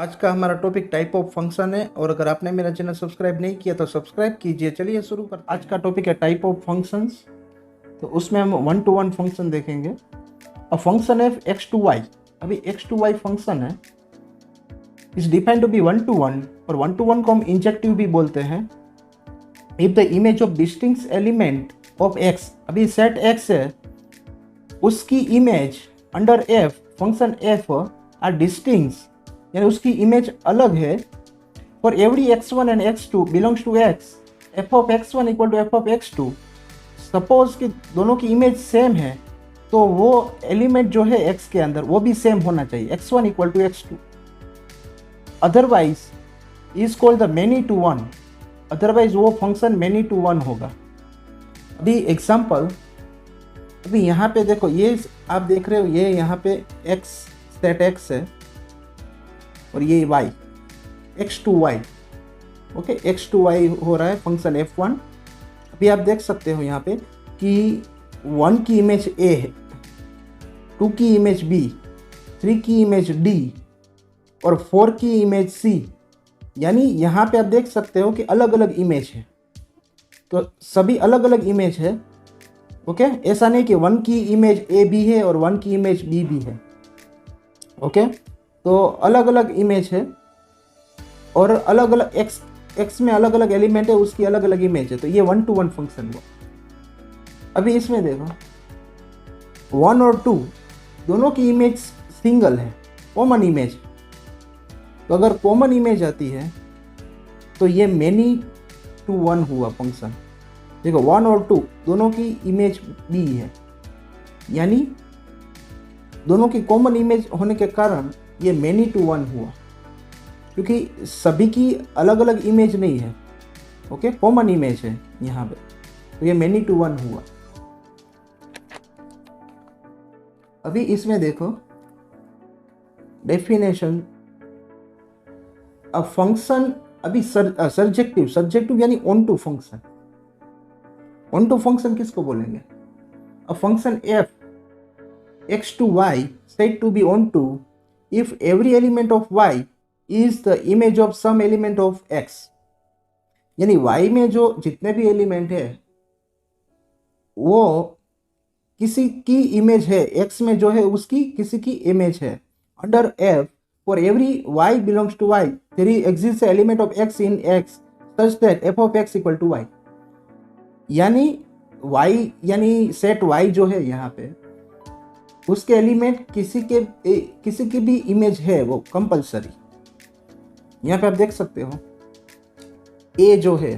आज का हमारा टॉपिक टाइप ऑफ फंक्शन है और अगर आपने मेरा चैनल सब्सक्राइब नहीं किया तो सब्सक्राइब कीजिए। चलिए शुरू करते हैं। आज का टॉपिक है टाइप ऑफ फंक्शंस। तो उसमें हम 1 to 1 फंक्शन देखेंगे। अ फंक्शन है x to y। अभी x to y फंक्शन है, is defined to be 1 to 1 और 1 to 1 को हम इंजेक्टिव भी बोलते हैं। If the image of distinct element of x, अभी सेट x है, उसकी image under f function f are distinct, यानी उसकी इमेज अलग है। For every x1 and x2 belongs to x, f of x1 equal to f of x2। Suppose कि दोनों की इमेज सेम है तो वो एलिमेंट जो है x के अंदर वो भी सेम होना चाहिए, x1 equal to x2। Otherwise is called the many to one, otherwise वो फंक्शन मेनी टू वन होगा। अभी एग्जाम्पल, अभी यहाँ पे देखो, ये आप देख रहे हो, ये यहाँ पे x सेट x है और ये y x to y, okay, x to y हो रहा है फंक्शन f1। अभी आप देख सकते हो यहाँ पे कि 1 की इमेज a है, 2 की इमेज b, 3 की इमेज d और 4 की इमेज c। यानी यहाँ पे आप देख सकते हो कि अलग अलग इमेज है, तो सभी अलग अलग इमेज है, ओके। ऐसा नहीं कि 1 की इमेज a भी है और 1 की इमेज b भी है, ओके। तो अलग अलग इमेज है और अलग अलग x में अलग अलग एलिमेंट है, उसकी अलग अलग इमेज है, तो ये 1 to 1 फंक्शन हुआ। अभी इसमें देखो 1 और 2 दोनों की इमेज सिंगल है, कॉमन इमेज। तो अगर कॉमन इमेज आती है तो ये मेनी टू वन हुआ फंक्शन। देखो 1 और 2 दोनों की इमेज b है, यानी दोनों की कॉमन इमेज होने के कारण ये मेनी टू वन हुआ, क्योंकि सभी की अलग अलग इमेज नहीं है, ओके, कॉमन इमेज है यहाँ पे, तो ये मेनी टू वन हुआ। अभी इसमें देखो डेफिनेशन, अ फंक्शन, अभी सब्जेक्टिव यानी onto function. Onto function किसको बोलेंगे? A function f x to y said to be on to if every element of y is the image of some element of x। यानी y में जो जितने भी element है वो किसी की इमेज है, x में जो है उसकी किसी की इमेज है। Under f for every y belongs to y there exists an element of x in x such that f of x equal to y। यानी y यानी सेट y जो है यहाँ पे उसके एलिमेंट किसी की भी इमेज है, वो कंपलसरी। यहाँ पे आप देख सकते हो a जो है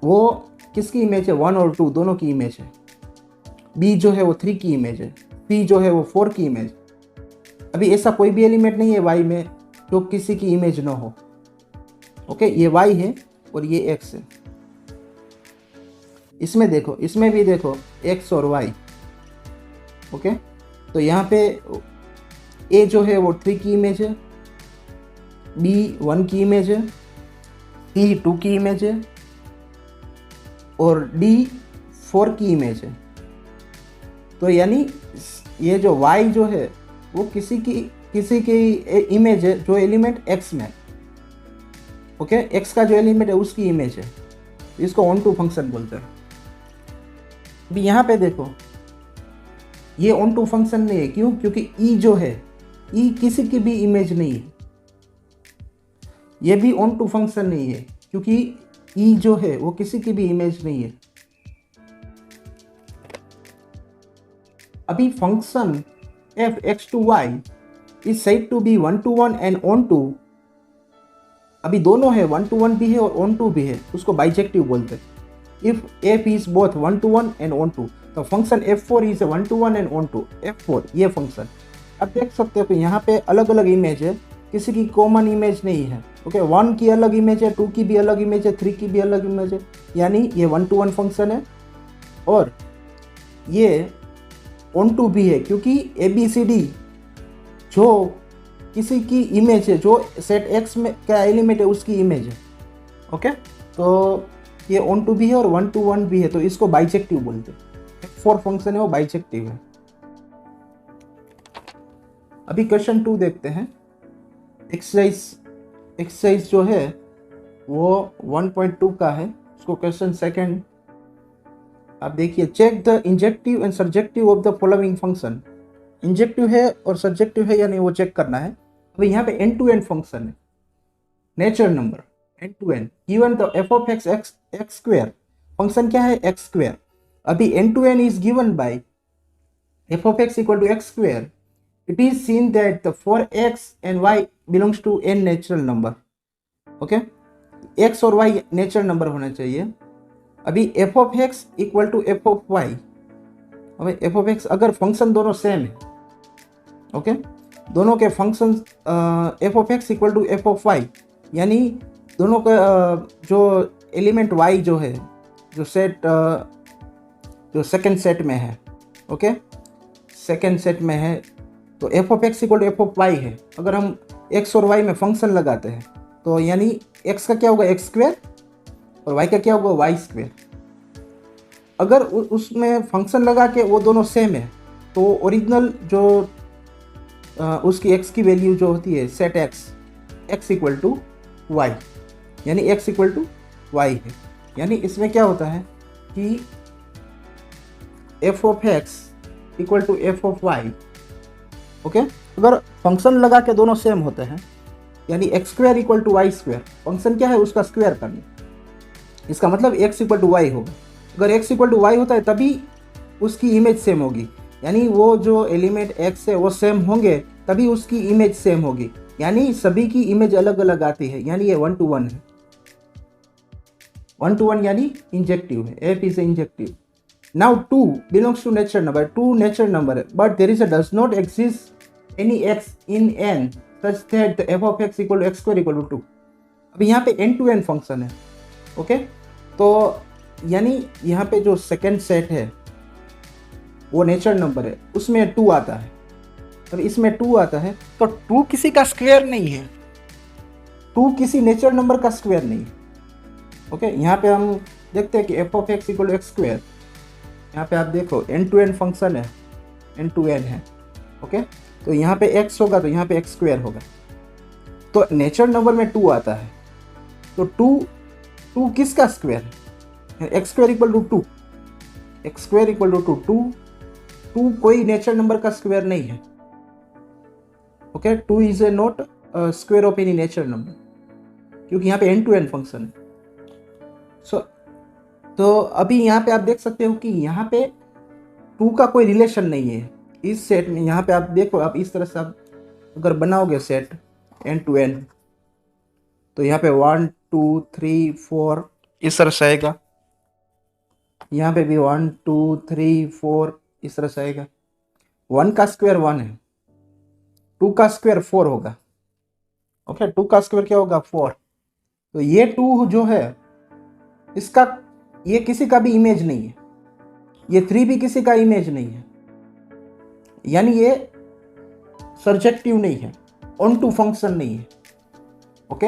वो किसकी इमेज है? 1 और 2 दोनों की इमेज है। b जो है वो 3 की इमेज है। c जो है वो 4 की इमेज। अभी ऐसा कोई भी एलिमेंट नहीं है y में जो किसी की इमेज ना हो, ओके। ये y है और ये x है। इसमें देखो, इसमें भी देखो x और y, ओके। तो यहाँ पे a जो है वो 3 की इमेज है, b 1 की इमेज है, c 2 की इमेज है और d 4 की इमेज है। तो यानी ये जो y जो है वो किसी की इमेज है जो एलिमेंट x में, ओके, x का जो एलिमेंट है उसकी इमेज है। इसको ऑन टू फंक्शन बोलते हैं। अभी यहाँ पे देखो ये ऑन टू फंक्शन नहीं है, क्यों? क्योंकि e जो है, e किसी की भी इमेज नहीं है। ये भी ऑन टू फंक्शन नहीं है क्योंकि e जो है वो किसी की भी इमेज नहीं है। अभी function f x to y is said to be 1 to 1 and on to, अभी दोनों है, 1 to 1 भी है और on to भी है, उसको बाइजेक्टिव बोलते हैं। If f is both 1 to 1 and on to, तो function f4 is 1 to 1 and on to f4, ये फंक्शन। अब देख सकते हो कि यहाँ पे अलग अलग इमेज है, किसी की कॉमन इमेज नहीं है, ओके। 1 की अलग इमेज है, 2 की भी अलग इमेज है, 3 की भी अलग इमेज है, यानी ये 1 to 1 फंक्शन है। और ये ऑन टू भी है क्योंकि ABCD जो किसी की इमेज है, जो सेट x में क्या एलिमेंट है उसकी इमेज है, ओके। तो ये ऑन टू भी है और 1 to 1 भी है, तो इसको बाइजेक्टिव बोलते हैं। f4 फंक्शन है वो बाइजेक्टिव है। अभी क्वेश्चन 2 देखते हैं। एक्सरसाइज जो है वो 1.2 का है। उसको क्वेश्चन सेकंड आप देखिए, check the injective and surjective of the following function. Injective है और सर्जेक्टिव है या नहीं वो चेक करना है। अभी यहाँ पे एंड टू एंड फंक्शन है, natural number N to N given the F of X X square. Function क्या है? X square. अभी N to N is given by F of X equal to X square. It is seen that the for X and Y belongs to N natural number. Okay, X और Y natural number होना चाहिए। अभी F of X equal to F of Y. अभी F of X अगर function दोनों same है, okay, दोनों के function F of X equal to F of Y, यानी दोनों का जो एलिमेंट वाई जो है, जो सेट जो सेकंड सेट में है, ओके, सेकंड सेट में है, तो F of X equal to F of Y है। अगर हम एक्स और वाई में फंक्शन लगाते हैं तो यानी एक्स का क्या होगा? एक्स स्क्वेयर, और वाई का क्या होगा? Y square. अगर उसमें फंक्शन लगा के वो दोनों सेम है तो ओरिजिनल जो उसकी एक्स की वैल्यू जो होती है set X equal to Y, यानी एक्स इक्वल टू वाई है। यानी इसमें क्या होता है कि F of X equal to F of Y, okay, अगर फंक्शन लगा के दोनों सेम होते हैं यानी X square equal to Y square, function क्या है? उसका स्क्वायर करना, इसका मतलब एक्स इक्वल टू वाई होगा। अगर एक्स इक्वल टू वाई होता है तभी उसकी इमेज सेम होगी, यानी वो जो एलिमेंट एक्स है वो सेम होंगे तभी उसकी इमेज सेम होगी, यानी सभी की इमेज अलग अलग आती है, यानी ये 1 to 1 है। 1 to 1 यानी इंजेक्टिव है, F is injective. Now 2 belongs to natural number, 2 natural number है, but there is a does not exist any X in N such that the F of X equal to X square equal to 2। अब यहाँ पे N to N function है, okay, तो यानी यहाँ पे जो सेकेंड सेट है वो नेचुरल नंबर है, उसमें 2 आता है, और इसमें 2 आता है, तो 2 किसी का स्क्वायर नहीं है, 2 किसी नेचुरल नंबर का स्क्वायर नहीं है। ओके, यहाँ पे हम देखते हैं कि F of X equal to X square, यहाँ पे आप देखो एन टू एन फंक्शन है, एन टू एन है, ओके, तो यहाँ पे एक्स होगा तो यहाँ पे एक्स स्क्वायर होगा, तो नेचुरल नंबर में 2 आता है, तो 2 किसका स्क्वायर है? X square equal to 2, x square equal to 2 कोई नेचुरल नंबर का स्क्वायर नहीं है, okay, 2 is a not square of any natural number, क्योंकि यहाँ पे एन टू एन फंक्शन है। तो अभी यहाँ पे आप देख सकते हो कि यहाँ पे 2 का कोई रिलेशन नहीं है इस सेट में। यहाँ पे आप देखो, आप इस तरह से आप अगर बनाओगे सेट एन टू एन, तो यहाँ पे 1 2 3 4 इस तरह से आएगा, यहाँ पे भी 1 2 3 4 इस तरह से आएगा। 1 का स्क्वायर 1 है, 2 का स्क्वायर 4 होगा, ओके, 2 का स्क्वायर क्या होगा? 4। तो ये 2 जो है इसका ये किसी का भी इमेज नहीं है, ये 3 भी किसी का इमेज नहीं है, यानी ये सर्जेक्टिव नहीं है, ऑन टू फंक्शन नहीं है, okay.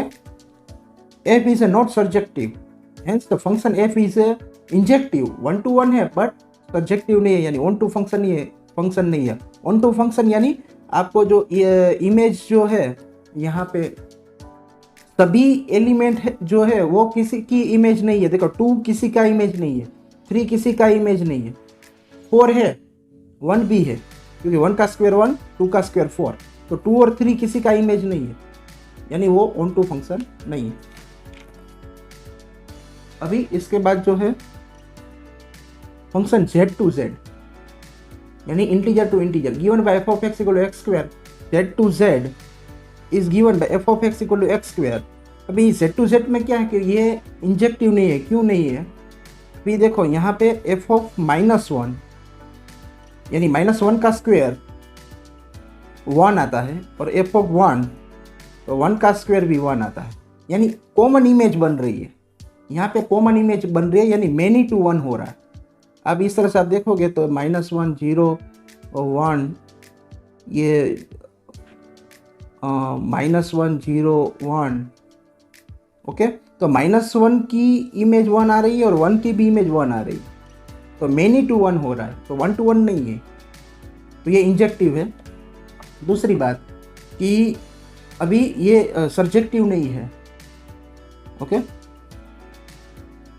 F is a not surjective, hence the function F is a injective, 1 to 1 है बट सर्जेक्टिव नहीं है, यानी ऑन टू फंक्शन नहीं है, फंक्शन नहीं है। ऑन टू फंक्शन यानी आपको जो इमेज जो है यहाँ पे सभी एलिमेंट जो है वो किसी की इमेज नहीं है। देखो 2 किसी का इमेज नहीं है, 3 किसी का इमेज नहीं है, 4 है, 1 भी है, क्योंकि 1 का स्क्वायर 1, 2 का स्क्वायर 4, तो 2 और 3 किसी का इमेज नहीं है, यानी वो ऑन टू फंक्शन नहीं है। अभी इसके बाद जो है फंक्शन z टू z, यानी integer to integer, given by F of X equal to X square, z to z is given by F of X equal to X square. अभी z to z में क्या है कि ये injective नहीं है, क्यों नहीं है? अभी देखो यहाँ पे एफ ऑफ -1 यानी -1 का स्क्वायर 1 आता है, और एफ ऑफ 1 तो 1 का स्क्वायर भी 1 आता है, यानी कॉमन इमेज बन रही है, यहाँ पे कॉमन इमेज बन रही है, यानी मेनी टू 1 हो रहा है। अब इस तरह से आप देखोगे तो -1 0 और 1, ये -1 0 1, ओके, तो -1 की इमेज 1 आ रही है और 1 की भी इमेज 1 आ रही है, तो मेनी टू 1 हो रहा है, तो 1 to 1 नहीं है, तो ये इंजेक्टिव है। दूसरी बात कि अभी ये सर्जेक्टिव नहीं है, ओके।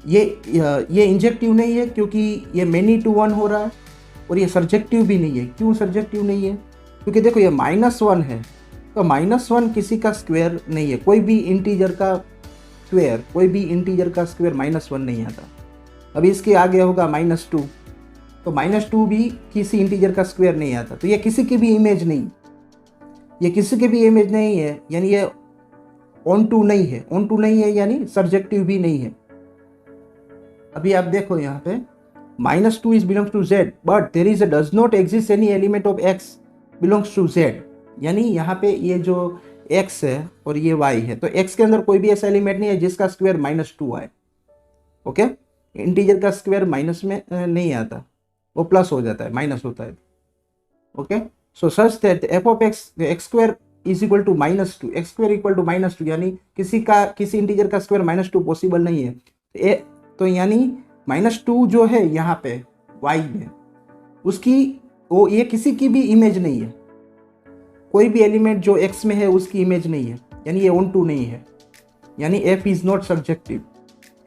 ये इंजेक्टिव नहीं है क्योंकि ये मेनी टू वन हो रहा है, और ये सर्जेक्टिव भी नहीं है। क्यों सर्जेक्टिव नहीं है? क्योंकि देखो ये -1 है, तो -1 किसी का स्क्वायर नहीं है। कोई भी इंटीजर का स्क्वायर -1 नहीं आता। अभी इसके आगे होगा -2, तो -2 भी किसी इंटीजर का स्क्वायर नहीं आता। तो ये किसी की भी इमेज नहीं, है, यानी ये ऑन टू नहीं है, यानी सर्जेक्टिव भी नहीं है। अभी आप देखो यहाँ पे -2 is belongs to z, but there is a does not exist any element of x belongs to z। यानी यहाँ पे ये जो x है और ये y है, तो x के अंदर कोई भी ऐसा एलिमेंट नहीं है जिसका स्क्वायर -2 आए, ओके। इंटीजर का स्क्वायर माइनस में नहीं आता, वो प्लस हो जाता है, माइनस होता है, okay. So such that f of x square is equal to -2, x square equal to -2, यानी किसी इंटीजर का स्क्वायर -2 पॉसिबल नहीं है। तो यानी -2 जो है यहाँ पे y में, ये किसी की भी इमेज नहीं है। कोई भी एलिमेंट जो x में है उसकी इमेज नहीं है, यानी ये ऑन टू नहीं है, यानी f is not surjective,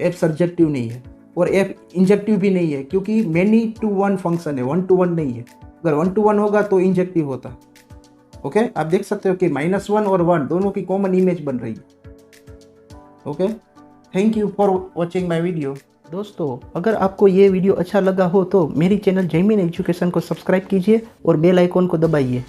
f surjective नहीं है, और f इंजेक्टिव भी नहीं है, क्योंकि मेनी टू वन फंक्शन है, 1 to 1 नहीं है। अगर 1 to 1 होगा तो इंजेक्टिव होता, ओके। आप देख सकते हो कि -1 और 1 दोनों की कॉमन इमेज बन रही है, okay. Thank you for watching my video. दोस्तों, अगर आपको ये वीडियो अच्छा लगा हो तो मेरी चैनल जयमीन एजुकेशन को सब्सक्राइब कीजिए और बेल आइकॉन को दबाइए।